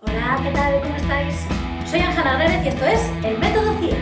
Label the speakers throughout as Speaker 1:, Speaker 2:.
Speaker 1: Hola, ¿qué tal? ¿Cómo estáis? Soy Ángela Grérez y esto es El Método 100.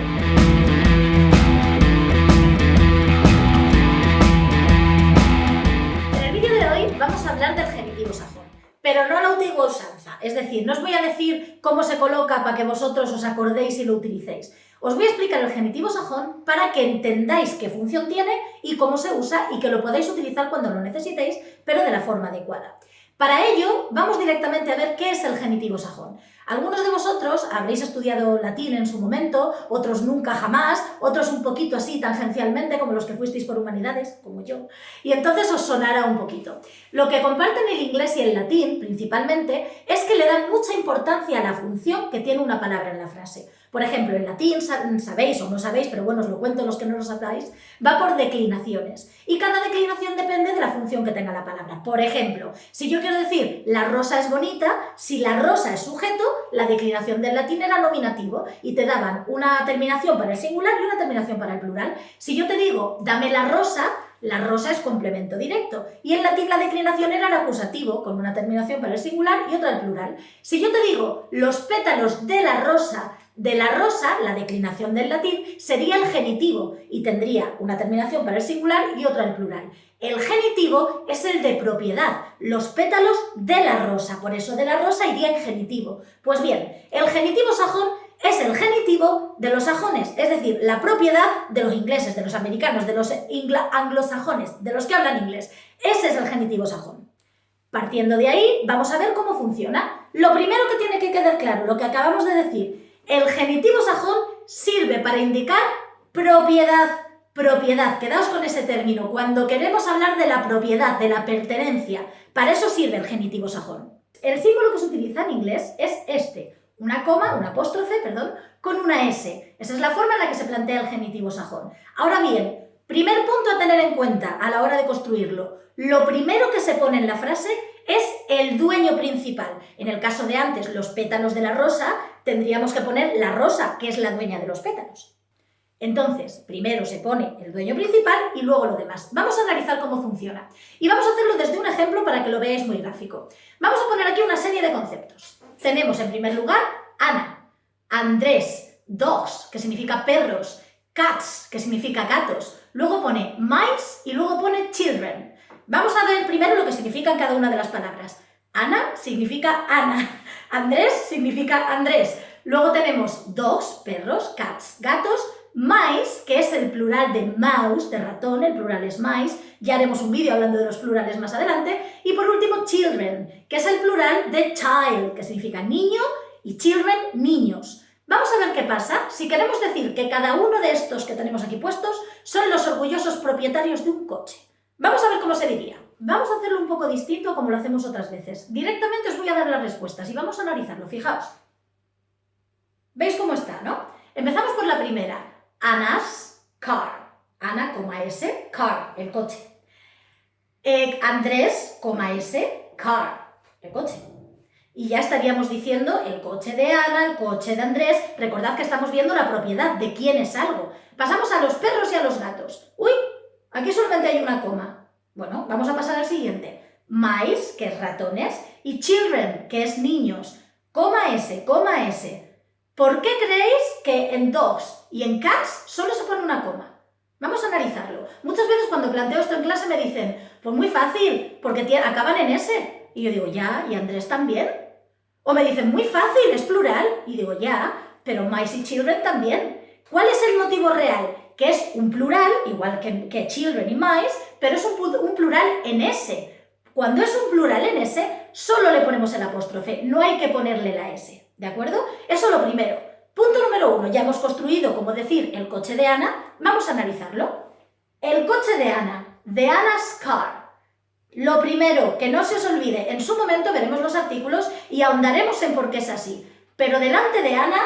Speaker 1: En el vídeo de hoy vamos a hablar del genitivo sajón, pero no a la antigua usanza, es decir, no os voy a decir cómo se coloca para que vosotros os acordéis y lo utilicéis. Os voy a explicar el genitivo sajón para que entendáis qué función tiene y cómo se usa y que lo podáis utilizar cuando lo necesitéis, pero de la forma adecuada. Para ello, vamos directamente a ver qué es el genitivo sajón. Algunos de vosotros habréis estudiado latín en su momento, otros nunca jamás, otros un poquito así tangencialmente, como los que fuisteis por humanidades, como yo, y entonces os sonará un poquito. Lo que comparten el inglés y el latín, principalmente, es que le dan mucha importancia a la función que tiene una palabra en la frase. Por ejemplo, en latín, sabéis o no sabéis, pero bueno, os lo cuento los que no lo sabáis, va por declinaciones. Y cada declinación depende de la función que tenga la palabra. Por ejemplo, si yo quiero decir la rosa es bonita, si la rosa es sujeto, la declinación del latín era nominativo y te daban una terminación para el singular y una terminación para el plural. Si yo te digo, dame la rosa es complemento directo. Y en latín la declinación era el acusativo, con una terminación para el singular y otra el plural. Si yo te digo, los pétalos de la rosa, la declinación del latín sería el genitivo y tendría una terminación para el singular y otra el plural. El genitivo es el de propiedad, los pétalos de la rosa, por eso de la rosa iría en genitivo. Pues bien, el genitivo sajón es el genitivo de los sajones, es decir, la propiedad de los ingleses, de los americanos, de los anglosajones, de los que hablan inglés. Ese es el genitivo sajón. Partiendo de ahí, vamos a ver cómo funciona. Lo primero que tiene que quedar claro, lo que acabamos de decir, el genitivo sajón sirve para indicar propiedad. Propiedad, quedaos con ese término, cuando queremos hablar de la propiedad, de la pertenencia, para eso sirve el genitivo sajón. El símbolo que se utiliza en inglés es este, una coma, un apóstrofe, perdón, con una S. Esa es la forma en la que se plantea el genitivo sajón. Ahora bien, primer punto a tener en cuenta a la hora de construirlo. Lo primero que se pone en la frase es el dueño principal. En el caso de antes, los pétalos de la rosa, tendríamos que poner la rosa, que es la dueña de los pétalos. Entonces, primero se pone el dueño principal y luego lo demás. Vamos a analizar cómo funciona. Y vamos a hacerlo desde un ejemplo para que lo veáis muy gráfico. Vamos a poner aquí una serie de conceptos. Tenemos en primer lugar Ana, Andrés, dogs, que significa perros, cats, que significa gatos. Luego pone mice y luego pone children. Vamos a ver primero lo que significan cada una de las palabras. Ana significa Ana, Andrés significa Andrés. Luego tenemos dogs, perros, cats, gatos, mice, que es el plural de mouse, de ratón, el plural es mice, ya haremos un vídeo hablando de los plurales más adelante, y por último children, que es el plural de child, que significa niño, y children, niños. Vamos a ver qué pasa si queremos decir que cada uno de estos que tenemos aquí puestos son los orgullosos propietarios de un coche. Vamos a ver cómo se diría. Vamos a hacerlo un poco distinto como lo hacemos otras veces. Directamente os voy a dar las respuestas y vamos a analizarlo, fijaos. ¿Veis cómo está, no? Empezamos por la primera. Anna's car. Ana, S, car, el coche. Andrés, S, car, el coche. Y ya estaríamos diciendo el coche de Ana, el coche de Andrés. Recordad que estamos viendo la propiedad de quién es algo. Pasamos a los perros y a los gatos. Uy, aquí solamente hay una coma. Bueno, vamos a pasar al siguiente. Mice, que es ratones, y children, que es niños. S. ¿Por qué creéis que en dogs y en cats solo se pone una coma? Vamos a analizarlo. Muchas veces cuando planteo esto en clase me dicen, pues muy fácil, porque acaban en S. Y yo digo, ya, ¿y Andrés también? O me dicen, muy fácil, es plural. Y digo, ya, pero mice y children también. ¿Cuál es el motivo real? Que es un plural, igual que children y mice, pero es un plural en S. Cuando es un plural en S, solo le ponemos el apóstrofe, no hay que ponerle la S. ¿De acuerdo? Eso lo primero. Punto número 1. Ya hemos construido, como decir, el coche de Ana. Vamos a analizarlo. El coche de Ana, de Anna's car. Lo primero, que no se os olvide, en su momento veremos los artículos y ahondaremos en por qué es así. Pero delante de Ana,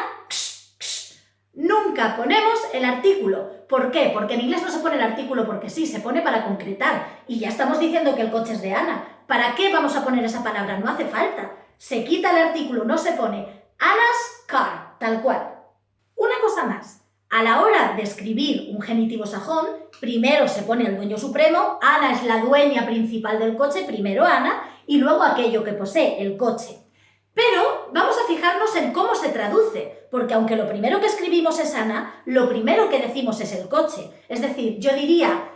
Speaker 1: nunca ponemos el artículo. ¿Por qué? Porque en inglés no se pone el artículo porque sí, se pone para concretar. Y ya estamos diciendo que el coche es de Ana. ¿Para qué vamos a poner esa palabra? No hace falta. Se quita el artículo, no se pone Anna's car, tal cual. Una cosa más. A la hora de escribir un genitivo sajón, primero se pone el dueño supremo, Ana es la dueña principal del coche, primero Ana, y luego aquello que posee, el coche. Pero vamos a fijarnos en cómo se traduce, porque aunque lo primero que escribimos es Anna, lo primero que decimos es el coche. Es decir, yo diría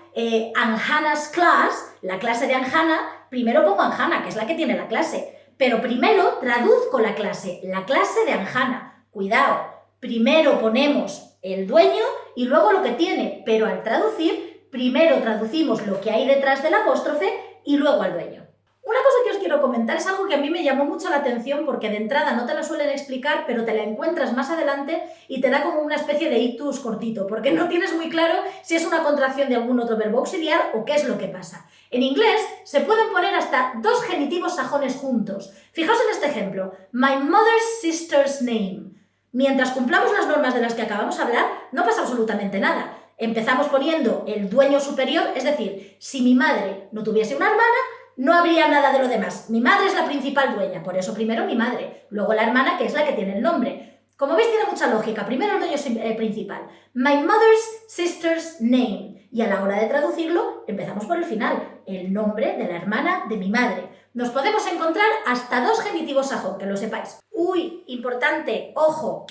Speaker 1: Aunt Hannah's class, la clase de Aunt Hannah, primero pongo Aunt Hannah, que es la que tiene la clase, pero primero traduzco la clase de Aunt Hannah. Cuidado, primero ponemos el dueño y luego lo que tiene, pero al traducir, primero traducimos lo que hay detrás del apóstrofe y luego al dueño. Una cosa que os quiero comentar es algo que a mí me llamó mucho la atención porque de entrada no te la suelen explicar, pero te la encuentras más adelante y te da como una especie de ictus cortito, porque no tienes muy claro si es una contracción de algún otro verbo auxiliar o qué es lo que pasa. En inglés se pueden poner hasta dos genitivos sajones juntos. Fijaos en este ejemplo, my mother's sister's name. Mientras cumplamos las normas de las que acabamos de hablar, no pasa absolutamente nada. Empezamos poniendo el dueño superior, es decir, si mi madre no tuviese una hermana, no habría nada de lo demás. Mi madre es la principal dueña, por eso primero mi madre, luego la hermana, que es la que tiene el nombre. Como veis, tiene mucha lógica. Primero el dueño principal. My mother's sister's name. Y a la hora de traducirlo, empezamos por el final. El nombre de la hermana de mi madre. Nos podemos encontrar hasta dos genitivos sajón, que lo sepáis. Uy, importante, ojo,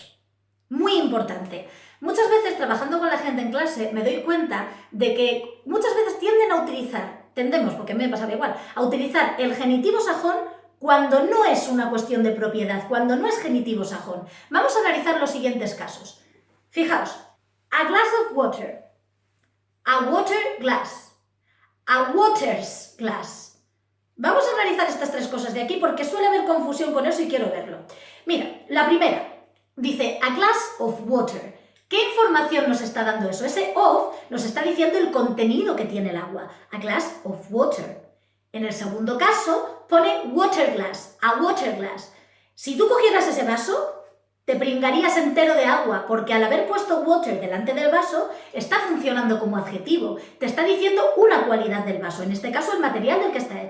Speaker 1: muy importante. Muchas veces trabajando con la gente en clase me doy cuenta de que muchas veces tendemos, porque a mí me pasaba igual, a utilizar el genitivo sajón cuando no es una cuestión de propiedad, cuando no es genitivo sajón. Vamos a analizar los siguientes casos. Fijaos, a glass of water, a water glass, a water's glass. Vamos a analizar estas tres cosas de aquí porque suele haber confusión con eso y quiero verlo. Mira, la primera dice a glass of water. ¿Qué información nos está dando eso? Ese of nos está diciendo el contenido que tiene el agua. A glass of water. En el segundo caso pone water glass, a water glass. Si tú cogieras ese vaso, te pringarías entero de agua, porque al haber puesto water delante del vaso, está funcionando como adjetivo. Te está diciendo una cualidad del vaso. En este caso, el material del que está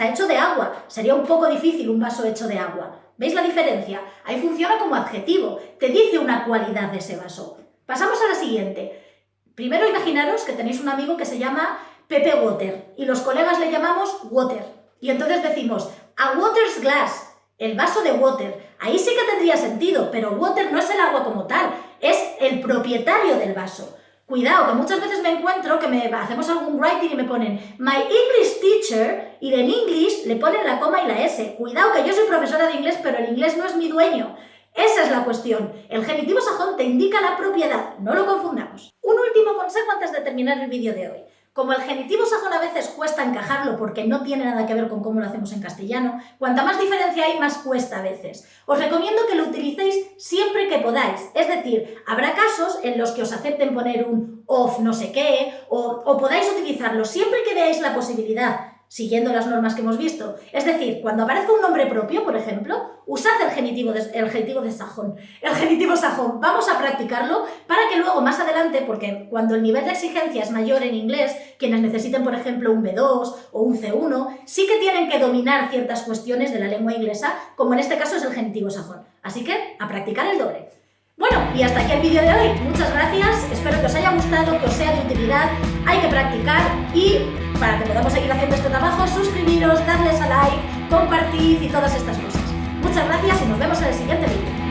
Speaker 1: hecho de agua. Sería un poco difícil un vaso hecho de agua. ¿Veis la diferencia? Ahí funciona como adjetivo. Te dice una cualidad de ese vaso. Pasamos a la siguiente. Primero imaginaros que tenéis un amigo que se llama Pepe Water y los colegas le llamamos Water. Y entonces decimos, a water's glass, el vaso de water. Ahí sí que tendría sentido, pero water no es el agua como tal, es el propietario del vaso. Cuidado, que muchas veces me encuentro que hacemos algún writing y me ponen my English teacher y en English le ponen la coma y la S. Cuidado, que yo soy profesora de inglés, pero el inglés no es mi dueño. Esa es la cuestión. El genitivo sajón te indica la propiedad, no lo confundamos. Un último consejo antes de terminar el vídeo de hoy. Como el genitivo sajón a veces cuesta encajarlo porque no tiene nada que ver con cómo lo hacemos en castellano, cuanta más diferencia hay, más cuesta a veces. Os recomiendo que lo utilicéis siempre que podáis. Es decir, habrá casos en los que os acepten poner un of no sé qué o podáis utilizarlo siempre que veáis la posibilidad, siguiendo las normas que hemos visto. Es decir, cuando aparezca un nombre propio, por ejemplo, usad el genitivo sajón. El genitivo sajón. Vamos a practicarlo para que luego, más adelante, porque cuando el nivel de exigencia es mayor en inglés, quienes necesiten, por ejemplo, un B2 o un C1, sí que tienen que dominar ciertas cuestiones de la lengua inglesa, como en este caso es el genitivo sajón. Así que, a practicar el doble. Bueno, y hasta aquí el vídeo de hoy. Muchas gracias, espero que os haya gustado, que os sea de utilidad. Hay que practicar y para que podamos seguir haciendo este trabajo, suscribiros, darles a like, compartid y todas estas cosas. Muchas gracias y nos vemos en el siguiente vídeo.